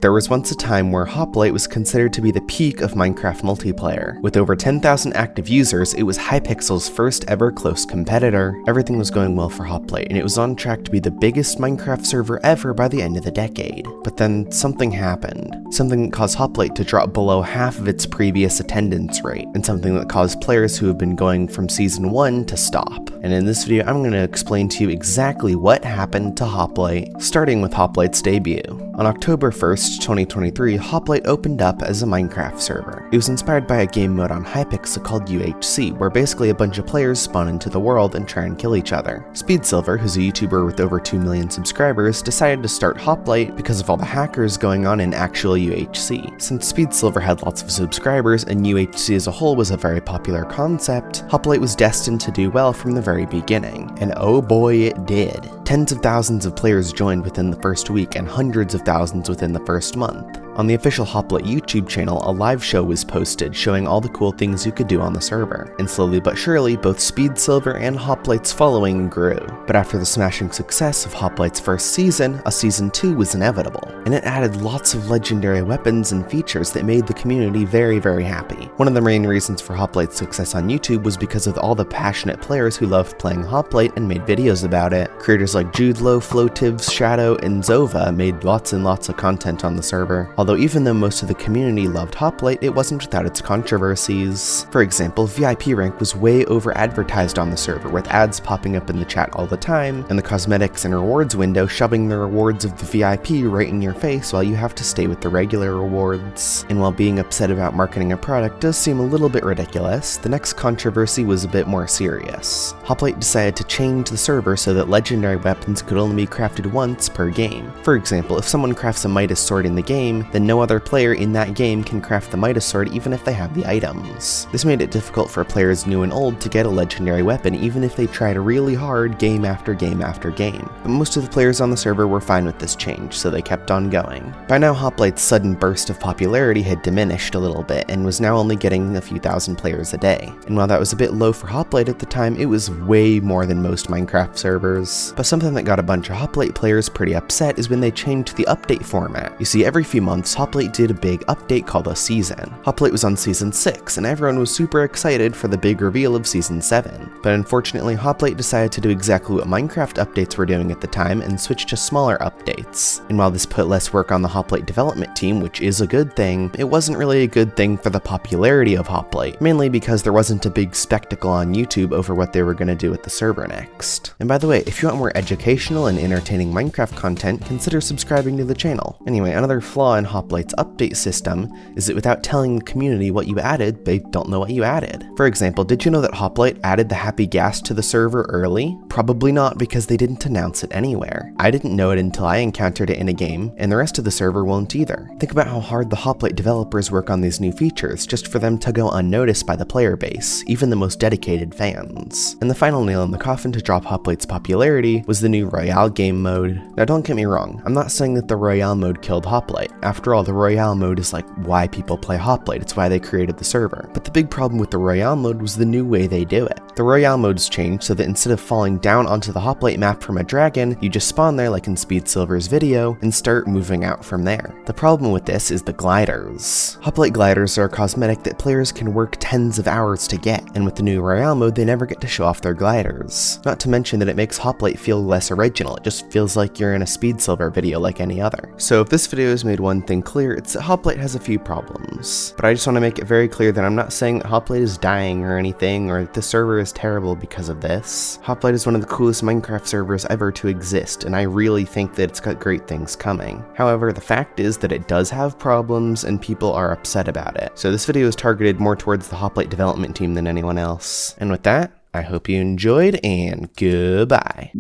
There was once a time where Hoplite was considered to be the peak of Minecraft multiplayer. With over 10,000 active users, it was Hypixel's first ever close competitor. Everything was going well for Hoplite, and it was on track to be the biggest Minecraft server ever by the end of the decade. But then something happened. Something that caused Hoplite to drop below half of its previous attendance rate, and something that caused players who have been going from Season 1 to stop. And in this video, I'm going to explain to you exactly what happened to Hoplite, starting with Hoplite's debut. On October 1st, 2023, Hoplite opened up as a Minecraft server. It was inspired by a game mode on Hypixel called UHC, where basically a bunch of players spawn into the world and try and kill each other. SpeedSilver, who's a YouTuber with over 2 million subscribers, decided to start Hoplite because of all the hackers going on in actual UHC. Since SpeedSilver had lots of subscribers and UHC as a whole was a very popular concept, Hoplite was destined to do well from the very beginning. And oh boy, it did. Tens of thousands of players joined within the first week and hundreds of thousands within the first month. On the official Hoplite YouTube channel, a live show was posted showing all the cool things you could do on the server, and slowly but surely, both SpeedSilver and Hoplite's following grew. But after the smashing success of Hoplite's first season, a Season 2 was inevitable, and it added lots of legendary weapons and features that made the community very, very happy. One of the main reasons for Hoplite's success on YouTube was because of all the passionate players who loved playing Hoplite and made videos about it. Creators like Judelo, Flotivs, Shadow, and Zova made lots and lots of content on the server. Although even though most of the community loved Hoplite, it wasn't without its controversies. For example, VIP rank was way over-advertised on the server, with ads popping up in the chat all the time, and the cosmetics and rewards window shoving the rewards of the VIP right in your face while you have to stay with the regular rewards. And while being upset about marketing a product does seem a little bit ridiculous, the next controversy was a bit more serious. Hoplite decided to change the server so that legendary weapons could only be crafted once per game. For example, if someone crafts a Midas sword in the game, then no other player in that game can craft the Midas sword even if they have the items. This made it difficult for players new and old to get a legendary weapon even if they tried really hard game after game after game. But most of the players on the server were fine with this change, so they kept on going. By now, Hoplite's sudden burst of popularity had diminished a little bit and was now only getting a few thousand players a day. And while that was a bit low for Hoplite at the time, it was way more than most Minecraft servers. But something that got a bunch of Hoplite players pretty upset is when they changed the update format. You see, every few months, Hoplite did a big update called a season. Hoplite was on Season 6, and everyone was super excited for the big reveal of Season 7. But unfortunately, Hoplite decided to do exactly what Minecraft updates were doing at the time and switch to smaller updates. And while this put less work on the Hoplite development team, which is a good thing, it wasn't really a good thing for the popularity of Hoplite, mainly because there wasn't a big spectacle on YouTube over what they were going to do with the server next. And by the way, if you want more educational and entertaining Minecraft content, consider subscribing to the channel. Anyway, another flaw in Hoplite's update system is that without telling the community what you added, they don't know what you added. For example, did you know that Hoplite added the happy gas to the server early? Probably not, because they didn't announce it anywhere. I didn't know it until I encountered it in a game, and the rest of the server won't either. Think about how hard the Hoplite developers work on these new features just for them to go unnoticed by the player base, even the most dedicated fans. And the final nail in the coffin to drop Hoplite's popularity was the new Royale game mode. Now don't get me wrong, I'm not saying that the Royale mode killed Hoplite. After all, the Royale mode is like why people play Hoplite, it's why they created the server. But the big problem with the Royale mode was the new way they do it. The Royale mode's changed so that instead of falling down onto the Hoplite map from a dragon, you just spawn there like in SpeedSilver's video and start moving out from there. The problem with this is the gliders. Hoplite gliders are a cosmetic that players can work tens of hours to get, and with the new Royale mode they never get to show off their gliders. Not to mention that it makes Hoplite feel less original, it just feels like you're in a SpeedSilver video like any other. So if this video has made one thing clear, it's that Hoplite has a few problems. But I just want to make it very clear that I'm not saying that Hoplite is dying or anything, or that the server is terrible because of this. Hoplite is one of the coolest Minecraft servers ever to exist, and I really think that it's got great things coming. However, the fact is that it does have problems and people are upset about it. So this video is targeted more towards the Hoplite development team than anyone else. And with that, I hope you enjoyed, and goodbye.